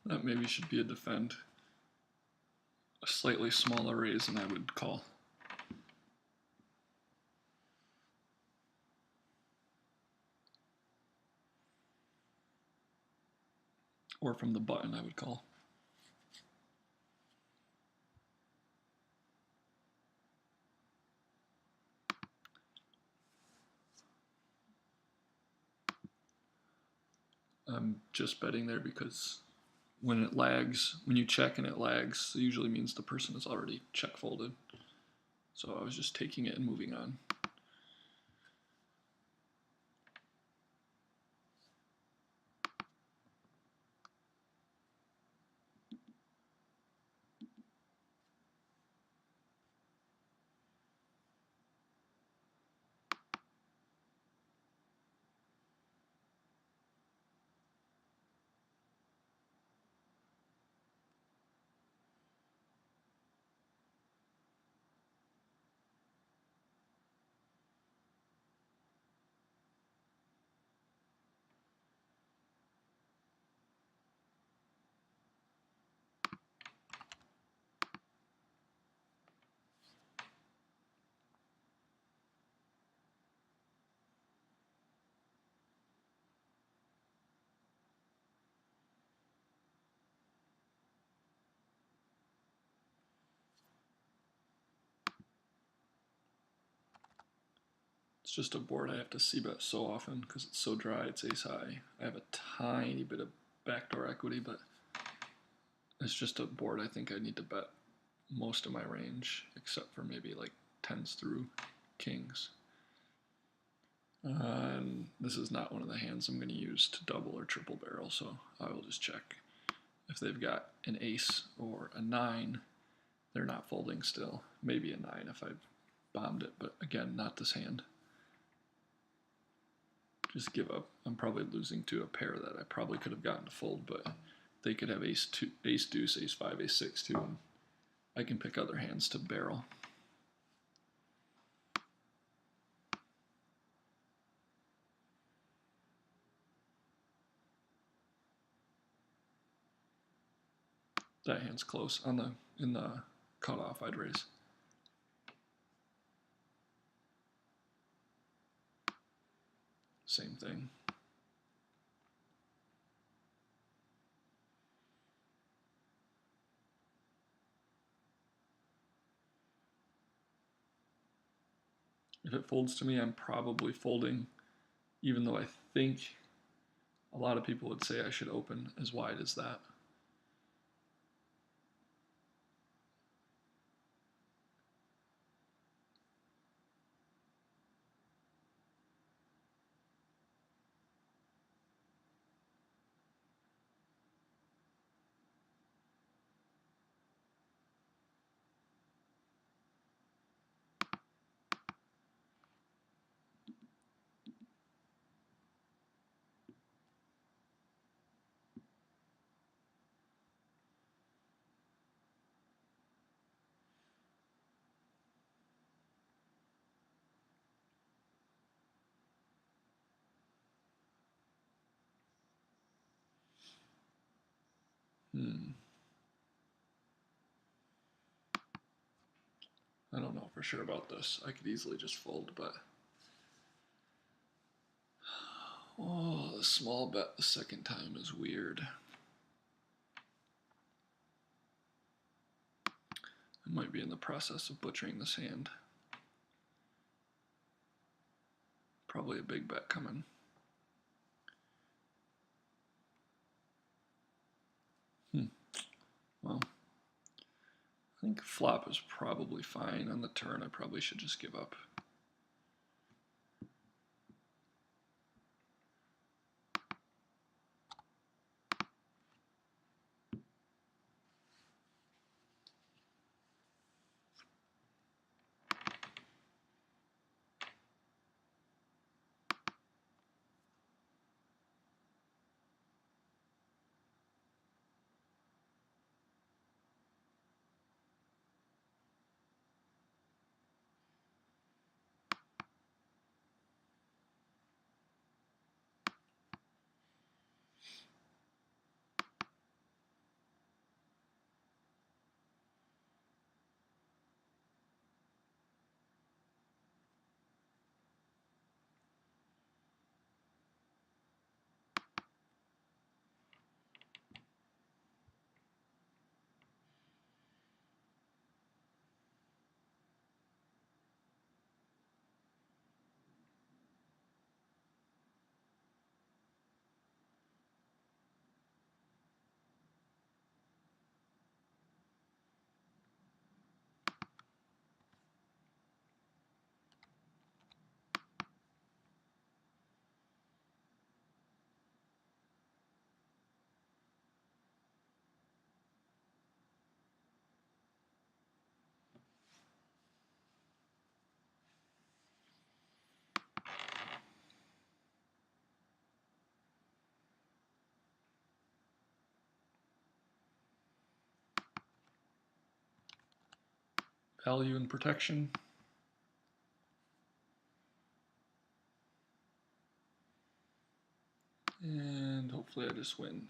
That maybe should be a defend. A slightly smaller raise than I would call. Or from the button, I would call. I'm just betting there because when it lags, when you check and it lags, it usually means the person is already check folded. So I was just taking it and moving on. It's just a board I have to c-bet so often because it's so dry, it's ace high. I have a tiny bit of backdoor equity, but it's just a board I think I need to bet most of my range, except for maybe like 10s through kings. And this is not one of the hands I'm going to use to double or triple barrel, so I will just check. If they've got an ace or a 9, they're not folding still. Maybe a 9 if I bombed it, but again, not this hand. Just give up. I'm probably losing to a pair that I probably could have gotten to fold, but they could have ace deuce, ace 5, ace 6 too, and I can pick other hands to barrel. That hand's close. In the cutoff, I'd raise. Same thing. If it folds to me, I'm probably folding, even though I think a lot of people would say I should open as wide as that. I don't know for sure about this. I could easily just fold, but oh, the small bet the second time is weird. I might be in the process of butchering this hand. Probably a big bet coming. Well, I think flop is probably fine. On the turn, I probably should just give up. value and protection. And hopefully I just win.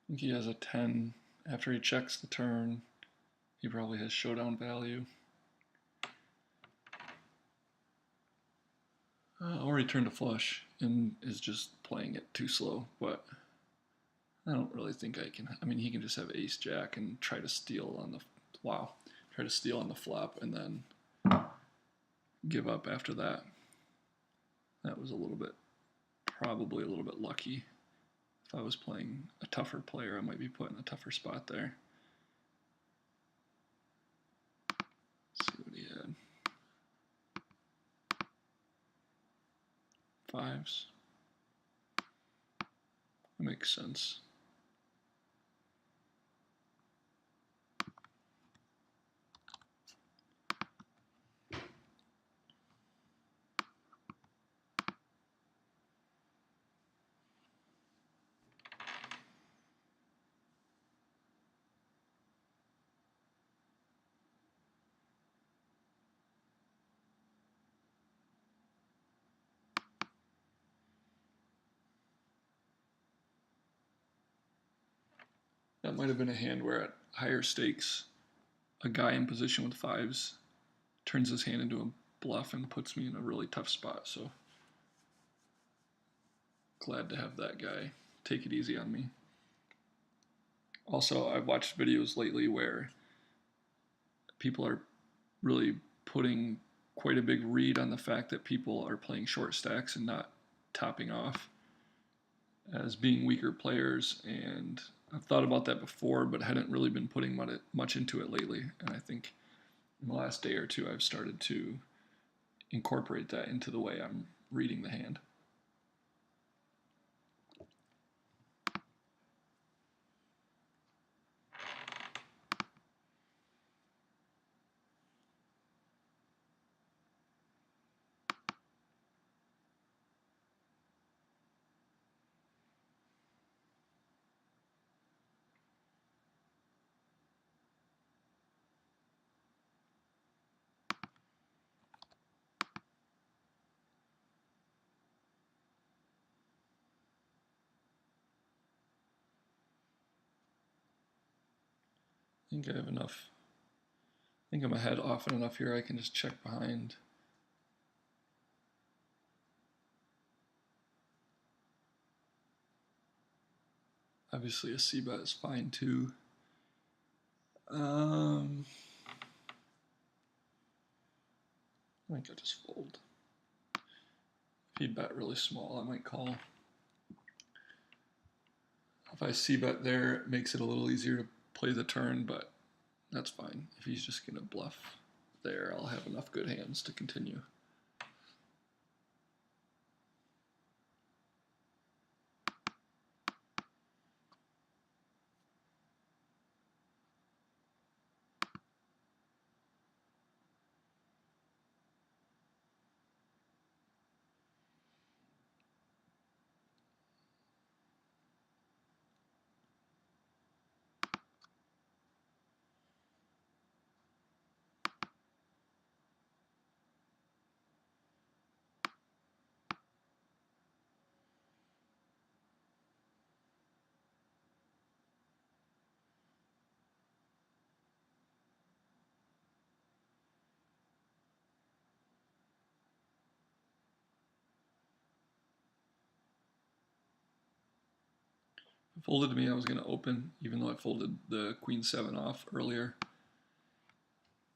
I think he has a 10. After he checks the turn, he probably has showdown value. Or he turned a flush and is just playing it too slow, but I don't really think I can. I mean, he can just have ace jack and try to steal on the, wow, try to steal on the flop and then give up after that. That was a little bit, probably a little bit lucky. If I was playing a tougher player, I might be put in a tougher spot there. Let's see what he had. Fives. That makes sense. That might have been a hand where at higher stakes, a guy in position with fives turns his hand into a bluff and puts me in a really tough spot. So glad to have that guy take it easy on me. Also, I've watched videos lately where people are really putting quite a big read on the fact that people are playing short stacks and not topping off as being weaker players. And I've thought about that before, but hadn't really been putting much into it lately. And I think in the last day or two, I've started to incorporate that into the way I'm reading the hand. I think I have enough. I think I'm ahead often enough here I can just check behind. Obviously a c-bet is fine too. I think I'll just fold. If he bet really small, I might call. If I c-bet there, it makes it a little easier to play the turn, but that's fine if he's just gonna bluff. there, I'll have enough good hands to continue. If it folded to me, I was going to open, even though I folded the queen 7 off earlier.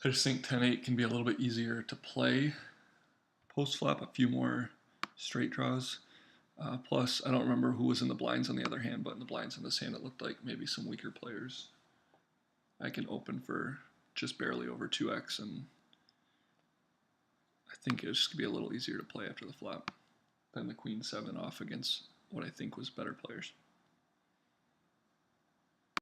I just think 10-8 can be a little bit easier to play post-flop, a few more straight draws. Plus, I don't remember who was in the blinds on the other hand, but in the blinds in this hand, it looked like maybe some weaker players. I can open for just barely over 2x, and I think it's just going to be a little easier to play after the flop than the queen 7 off against what I think was better players.